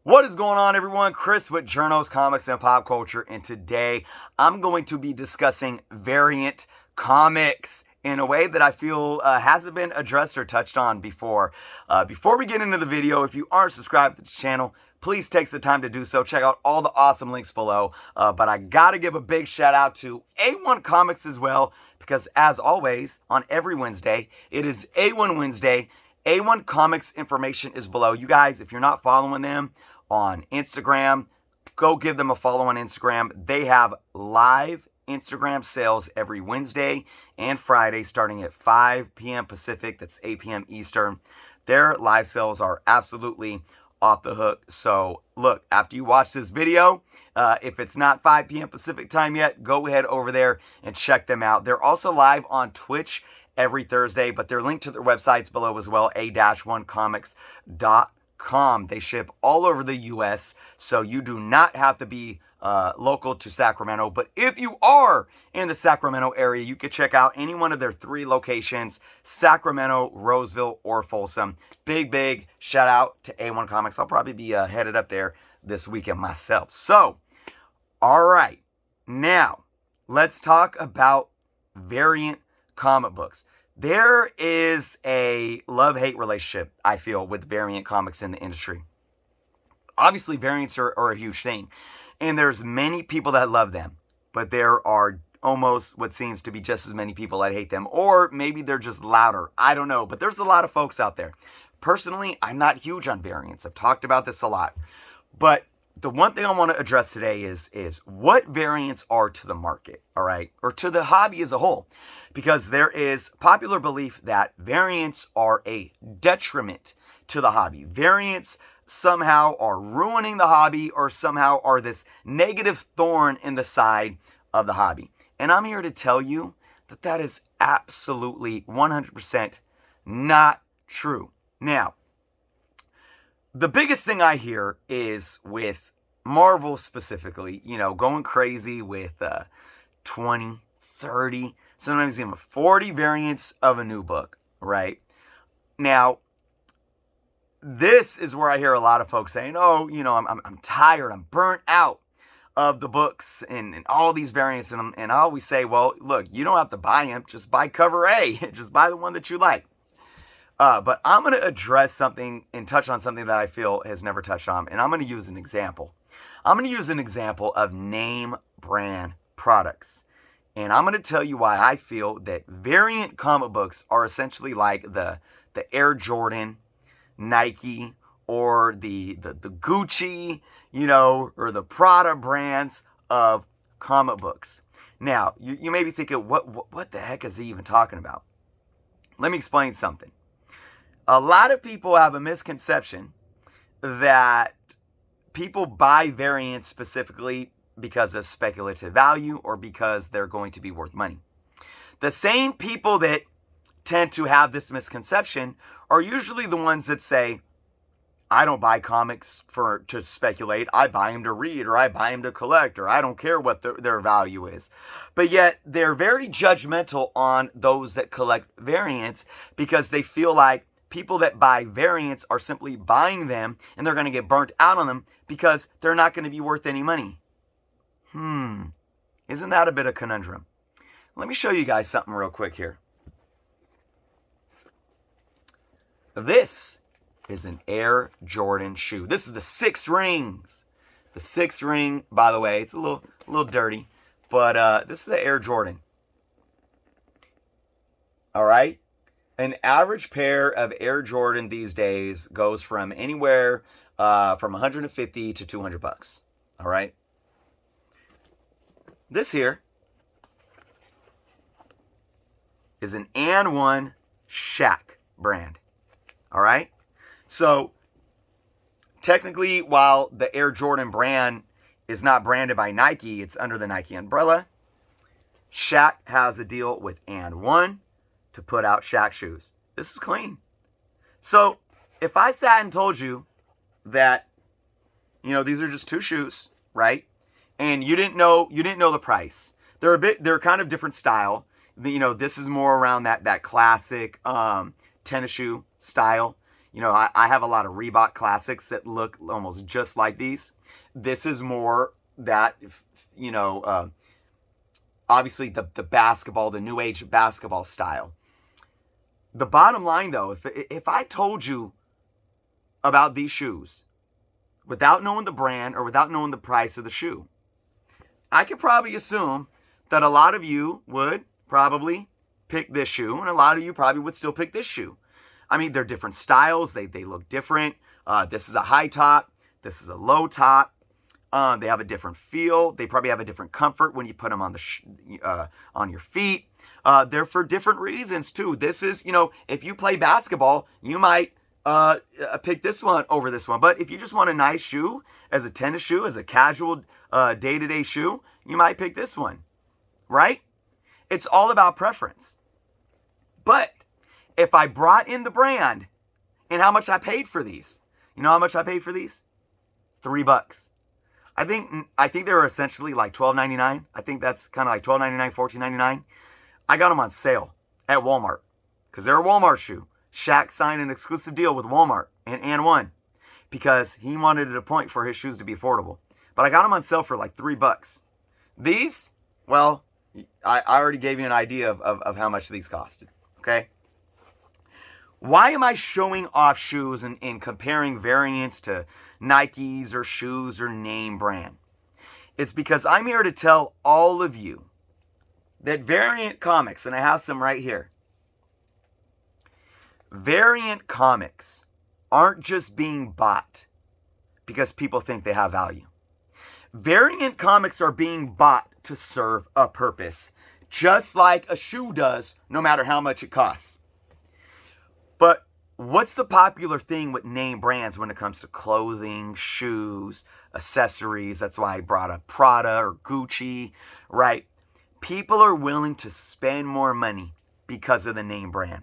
What is going on, everyone? Chris with Journos, Comics, and Pop Culture, and today I'm going to be discussing variant comics in a way that I feel hasn't been addressed or touched on before. Before we get into the video, if you aren't subscribed to the channel, please take the time to do so. Check out all the awesome links below. But I gotta give a big shout out to A1 Comics as well, because as always, on every Wednesday, it is A1 Wednesday. A1 Comics information is below. You guys, if you're not following them on Instagram, go give them a follow on Instagram. They have live Instagram sales every Wednesday and Friday starting at 5 p.m. Pacific. That's 8 p.m. Eastern. Their live sales are absolutely off the hook. So look, after you watch this video, if it's not 5 p.m. Pacific time yet, go ahead over there and check them out. They're also live on Twitch every Thursday, but they're linked to their websites below as well, a-1comics.com. They ship all over the U.S., so you do not have to be local to Sacramento. But if you are in the Sacramento area, you could check out any one of their 3 locations, Sacramento, Roseville, or Folsom. Big shout out to A1 Comics. I'll probably be headed up there this weekend myself. So, all right, now let's talk about variant comic books. There is a love-hate relationship, I feel, with variant comics in the industry. Obviously, variants are a huge thing, and there's many people that love them, but there are almost what seems to be just as many people that hate them, or maybe they're just louder. I don't know, but there's a lot of folks out there. Personally, I'm not huge on variants. I've talked about this a lot, but the one thing I want to address today is what variants are to the market, all right, or to the hobby as a whole, because there is popular belief that variants are a detriment to the hobby. Variants somehow are ruining the hobby or somehow are this negative thorn in the side of the hobby. And I'm here to tell you that that is absolutely 100% not true. Now, the biggest thing I hear is with Marvel specifically, you know, going crazy with 20, 30, sometimes even 40 variants of a new book, right? Now, this is where I hear a lot of folks saying, oh, you know, I'm tired, I'm burnt out of the books and all these variants. And I always say, well, look, you don't have to buy them, just buy cover A, just buy the one that you like. But I'm going to address something and touch on something that I feel has never touched on, and I'm going to use an example. I'm going to use an example of name brand products. And I'm going to tell you why I feel that variant comic books are essentially like the Air Jordan, Nike, or the Gucci, you know, or the Prada brands of comic books. Now, you may be thinking, what the heck is he even talking about? Let me explain something. A lot of people have a misconception that people buy variants specifically because of speculative value or because they're going to be worth money. The same people that tend to have this misconception are usually the ones that say, I don't buy comics to speculate. I buy them to read, or I buy them to collect, or I don't care what their value is. But yet they're very judgmental on those that collect variants because they feel like people that buy variants are simply buying them and they're going to get burnt out on them because they're not going to be worth any money. Isn't that a bit of a conundrum? Let me show you guys something real quick here. This is an Air Jordan shoe. This is the 6 rings. The 6 ring, by the way, it's a little dirty, but this is the Air Jordan. All right? An average pair of Air Jordan these days goes from anywhere from 150 to 200 bucks. All right? This here is an And1 Shaq brand. All right? So, technically, while the Air Jordan brand is not branded by Nike, it's under the Nike umbrella, Shaq has a deal with And1 to put out Shaq shoes. This is clean. So, if I sat and told you that, you know, these are just 2 shoes, right? And you didn't know the price. They're kind of different style. You know, this is more around that classic tennis shoe style. I have a lot of Reebok classics that look almost just like these. This is more that, obviously the basketball, the new age basketball style. The bottom line, though, if I told you about these shoes without knowing the brand or without knowing the price of the shoe, I could probably assume that a lot of you would probably pick this shoe, and a lot of you probably would still pick this shoe. I mean, they're different styles. They look different. This is a high top. This is a low top. They have a different feel. They probably have a different comfort when you put them on on your feet. They're for different reasons too. This is, if you play basketball, you might pick this one over this one. But if you just want a nice shoe as a tennis shoe, as a casual day-to-day shoe, you might pick this one, right? It's all about preference. But if I brought in the brand and how much I paid for these, you know how much I paid for these? $3. I think they were essentially like $12.99. I think that's kind of like $12.99, $14.99. I got them on sale at Walmart because they're a Walmart shoe. Shaq signed an exclusive deal with Walmart and won because he wanted it a point for his shoes to be affordable. But I got them on sale for like $3. These, well, I already gave you an idea of how much these costed. Okay. Why am I showing off shoes and comparing variants to Nikes or shoes or name brand? It's because I'm here to tell all of you that Variant Comics, and I have some right here, Variant Comics aren't just being bought because people think they have value. Variant Comics are being bought to serve a purpose, just like a shoe does, no matter how much it costs. But what's the popular thing with name brands when it comes to clothing, shoes, accessories? That's why I brought up Prada or Gucci, right? People are willing to spend more money because of the name brand.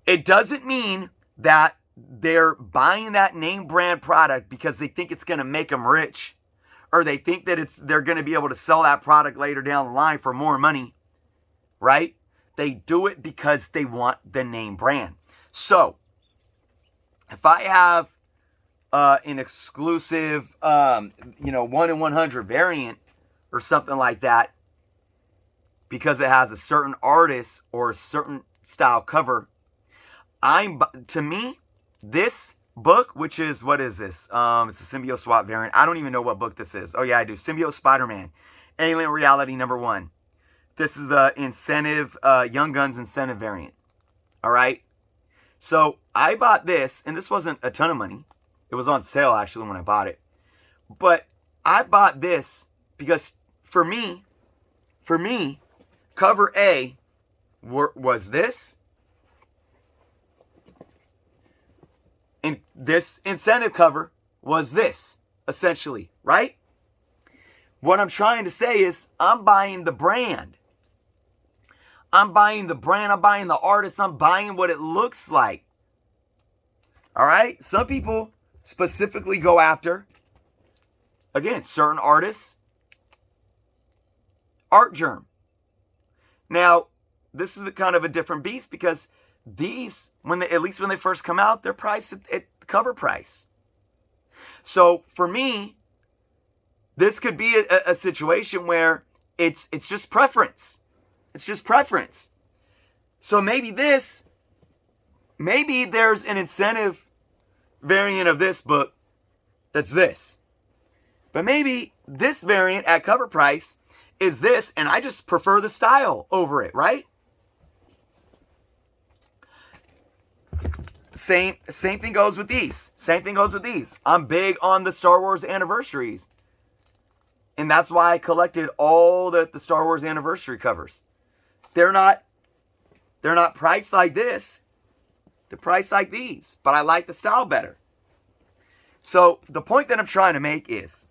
It doesn't mean that they're buying that name brand product because they think it's going to make them rich, or they think that they're going to be able to sell that product later down the line for more money, right? They do it because they want the name brand. So, if I have an exclusive, 1 in 100 variant or something like that, because it has a certain artist or a certain style cover, to me, this book, which is, what is this? It's a Symbiote Swap variant. I don't even know what book this is. Oh yeah, I do. Symbiote Spider-Man, Alien Reality #1. This is the incentive, Young Guns incentive variant. All right. So I bought this, and this wasn't a ton of money. It was on sale actually when I bought it. But I bought this because for me, cover A was this. And this incentive cover was this, essentially, right? What I'm trying to say is I'm buying the brand. I'm buying the brand. I'm buying the artist. I'm buying what it looks like. All right? Some people specifically go after, again, certain artists. Art Germ. Now, this is kind of a different beast because these, at least when they first come out, they're priced at cover price. So for me, this could be a situation where it's just preference. It's just preference. So maybe there's an incentive variant of this book that's this. But maybe this variant at cover price is this, and I just prefer the style over it, right? Same thing goes with these. Same thing goes with these. I'm big on the Star Wars anniversaries. And that's why I collected all the Star Wars anniversary covers. They're not priced like this. They're priced like these. But I like the style better. So the point that I'm trying to make is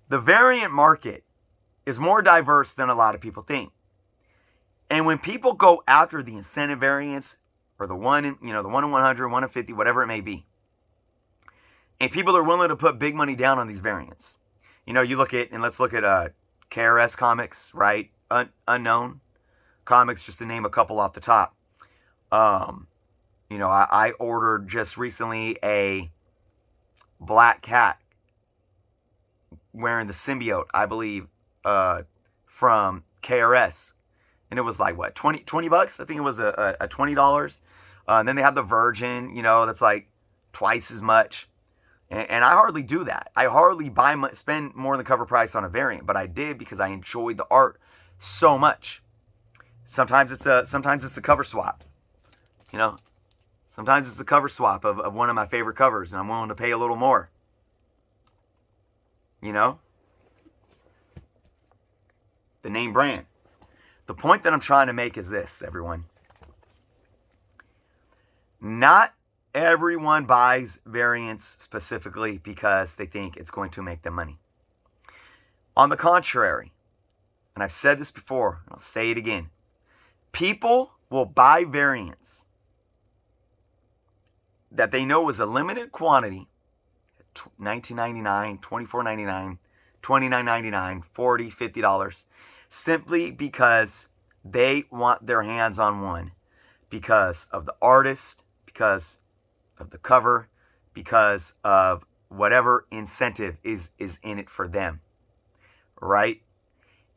the variant market is more diverse than a lot of people think. And when people go after the incentive variants or the 1 in 100, 1 in 50, whatever it may be, and people are willing to put big money down on these variants. Let's look at KRS Comics, right? Unknown Comics, just to name a couple off the top. I ordered just recently a black cat wearing the symbiote, I believe, from KRS. And it was like, what, 20 bucks? I think it was a $20. And then they have the Virgin, that's like twice as much. And I hardly do that. I hardly spend more than the cover price on a variant, but I did because I enjoyed the art so much. Sometimes it's a cover swap. Sometimes it's a cover swap of one of my favorite covers, and I'm willing to pay a little more. The name brand. The point that I'm trying to make is this, everyone. Not everyone buys variants specifically because they think it's going to make them money. On the contrary, and I've said this before, and I'll say it again, people will buy variants that they know is a limited quantity, $19.99, $24.99, $29.99, $40, $50, simply because they want their hands on one, because of the artist, because of the cover, because of whatever incentive is in it for them, right?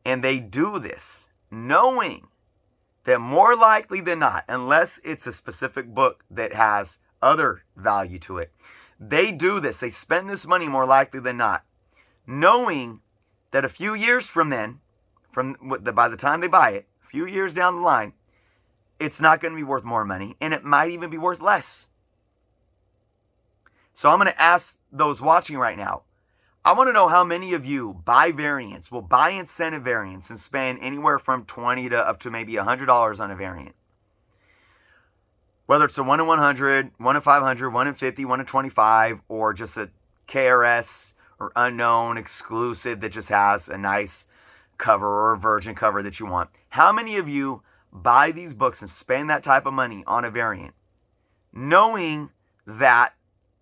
And they do this knowing that more likely than not, unless it's a specific book that has other value to it, they do this. They spend this money more likely than not, knowing that a few years from then, by the time they buy it, a few years down the line, it's not going to be worth more money, and it might even be worth less. So I'm going to ask those watching right now, I want to know how many of you buy variants, will buy incentive variants, and spend anywhere from $20 to up to maybe $100 on a variant. Whether it's a 1 in 100, 1 in 500, 1 in 50, 1 in 25, or just a KRS or unknown exclusive that just has a nice cover or a Virgin cover that you want. How many of you buy these books and spend that type of money on a variant, knowing that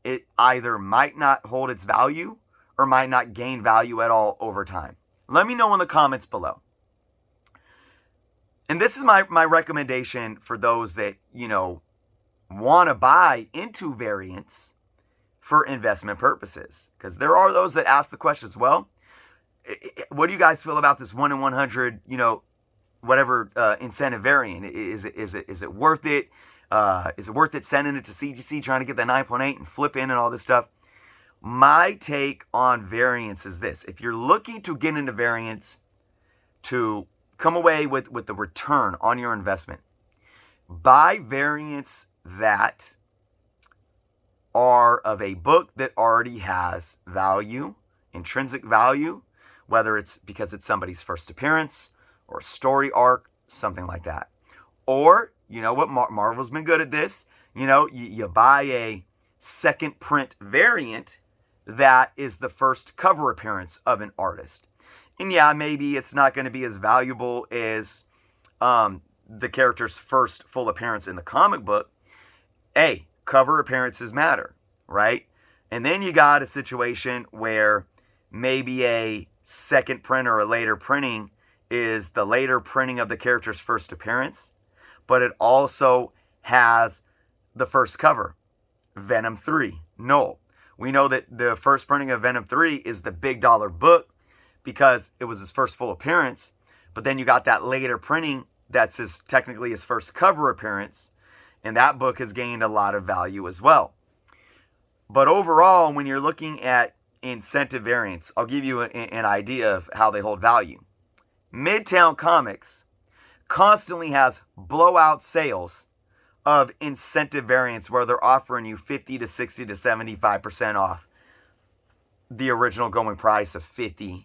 it either might not hold its value or might not gain value at all over time? Let me know in the comments below. And this is my recommendation for those that, want to buy into variants for investment purposes. Because there are those that ask the questions, well, what do you guys feel about this 1 in 100, whatever incentive variant? Is it worth it? Is it worth it sending it to CGC, trying to get the 9.8 and flip in and all this stuff? My take on variants is this. If you're looking to get into variants to come away with the return on your investment, buy variants that are of a book that already has value, intrinsic value, whether it's because it's somebody's first appearance or a story arc, something like that. Or, what, Marvel's been good at this, you buy a second print variant that is the first cover appearance of an artist. And yeah, maybe it's not going to be as valuable as the character's first full appearance in the comic book. Hey, cover appearances matter, right? And then you got a situation where maybe a second print or a later printing is the later printing of the character's first appearance, but it also has the first cover, Venom 3, Null. We know that the first printing of Venom 3 is the big dollar book because it was his first full appearance, but then you got that later printing that's technically his first cover appearance, and that book has gained a lot of value as well. But overall, when you're looking at incentive variants, I'll give you an idea of how they hold value. Midtown Comics constantly has blowout sales of incentive variants where they're offering you 50 to 60 to 75% off the original going price of $50,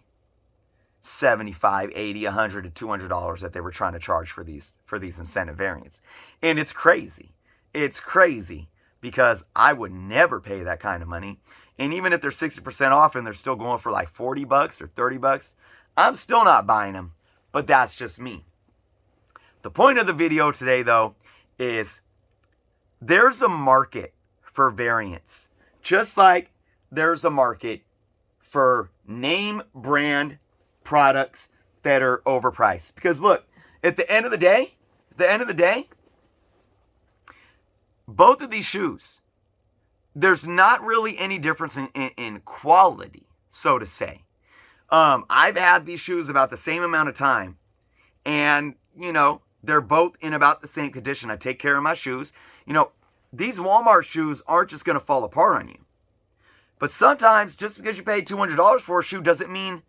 $75, $80, $100 to $200 that they were trying to charge for these incentive variants. And it's crazy. It's crazy because I would never pay that kind of money. And even if they're 60% off and they're still going for like 40 bucks or 30 bucks, I'm still not buying them. But that's just me. The point of the video today, though, is there's a market for variants. Just like there's a market for name brand products that are overpriced. Because look, at the end of the day, both of these shoes, there's not really any difference in quality, so to say. I've had these shoes about the same amount of time, and, they're both in about the same condition. I take care of my shoes. These Walmart shoes aren't just going to fall apart on you. But sometimes, just because you pay $200 for a shoe doesn't mean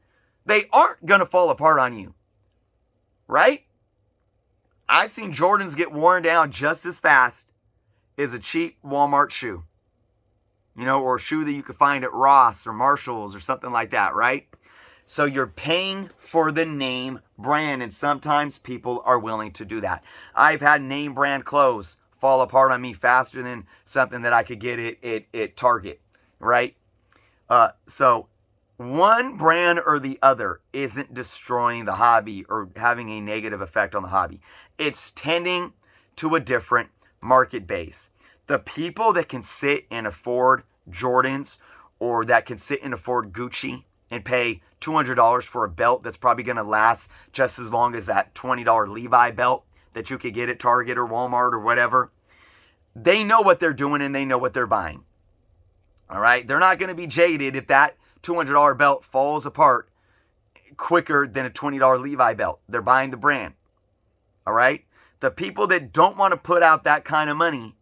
they aren't going to fall apart on you. Right? I've seen Jordans get worn down just as fast as a cheap Walmart shoe. Or a shoe that you could find at Ross or Marshall's or something like that, right? So you're paying for the name brand, and sometimes people are willing to do that. I've had name brand clothes fall apart on me faster than something that I could get at Target, right? So one brand or the other isn't destroying the hobby or having a negative effect on the hobby. It's tending to a different market base. The people that can sit and afford Jordans, or that can sit and afford Gucci and pay $200 for a belt that's probably going to last just as long as that $20 Levi belt that you could get at Target or Walmart or whatever, they know what they're doing and they know what they're buying. All right? They're not going to be jaded if that $200 belt falls apart quicker than a $20 Levi belt. They're buying the brand. All right? The people that don't want to put out that kind of money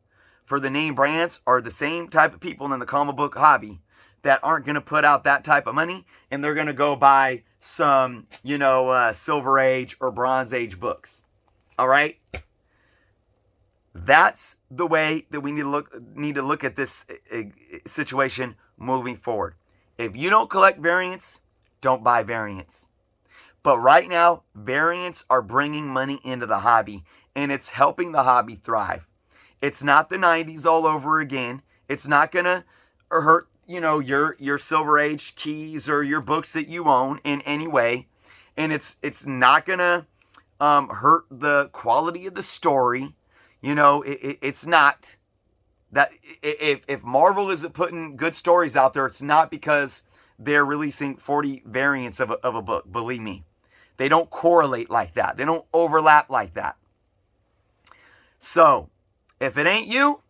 for the name brands are the same type of people in the comic book hobby that aren't going to put out that type of money, and they're going to go buy some, Silver Age or Bronze Age books. All right? That's the way that we need to look at this situation moving forward. If you don't collect variants, don't buy variants. But right now, variants are bringing money into the hobby, and it's helping the hobby thrive. It's not the 90s all over again. It's not going to hurt, your Silver Age keys or your books that you own in any way. And it's not going to hurt the quality of the story. It's not that if Marvel isn't putting good stories out there, it's not because they're releasing 40 variants of a book. Believe me, they don't correlate like that. They don't overlap like that. So, if it ain't you,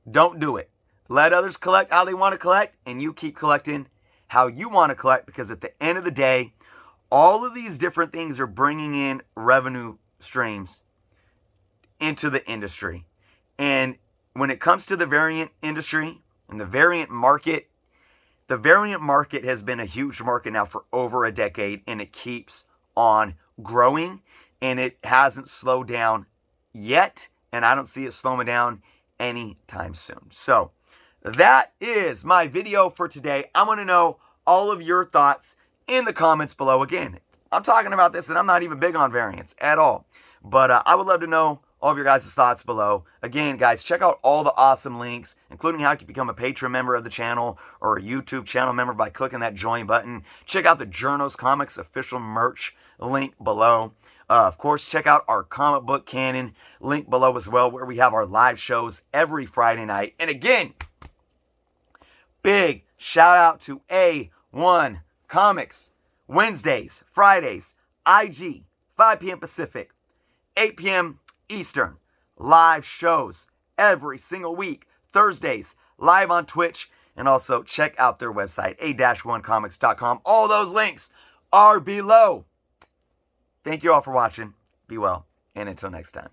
don't do it. Let others collect how they want to collect, and you keep collecting how you want to collect, because at the end of the day, all of these different things are bringing in revenue streams into the industry. And when it comes to the variant industry and the variant market has been a huge market now for over a decade, and it keeps on growing, and it hasn't slowed down yet, and I don't see it slowing down anytime soon. So that is my video for today. I want to know all of your thoughts in the comments below. Again, I'm talking about this, and I'm not even big on variants at all, but I would love to know all of your guys' thoughts below. Again, guys, check out all the awesome links, including how you can become a Patreon member of the channel or a YouTube channel member by clicking that join button. Check out the Journos Comics official merch link below. Of course, check out our comic book canon link below as well, where we have our live shows every Friday night. And again, big shout out to A1 Comics. Wednesdays, Fridays, IG, 5 p.m. Pacific, 8 p.m. Eastern. Live shows every single week. Thursdays, live on Twitch. And also check out their website, a-1comics.com. All those links are below. Thank you all for watching. Be well. And until next time.